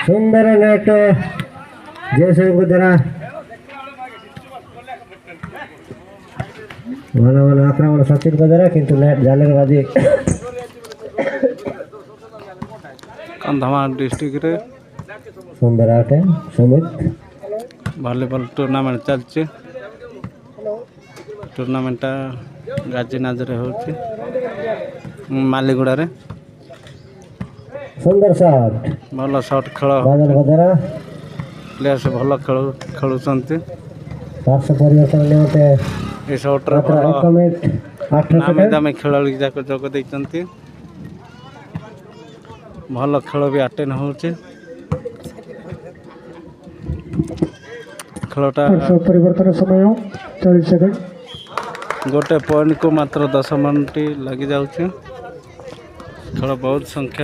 सुंदर नेट जैसे द्वारा मन मन आक्रमण सचिन को द्वारा किंतु नेट जाने के बाद कंधमाल डिस्ट्रिक्ट रे सुंदर आट है सुमित वॉलीबॉल टूर्नामेंट चलছে टूर्नामेंट गाजीनाज रे होची मालीगुड़ा रे सुंदर शॉट भल शॉट खेल बादल को द्वारा प्लेयर से भल खेलुचंती पार्श्व परिवर्तन निमंते ए शॉट रे भल 1 मिनिट 8 नामे सेकंड दामे खेलाड़ी जाक जोग देइचंती भल खेल भी अटेंड होची खेलटा परिवर्तन समय 40 सेकंड गोटे पॉइंट को मात्र 10 मिनट लगी जाउची खेल बहुत संख्या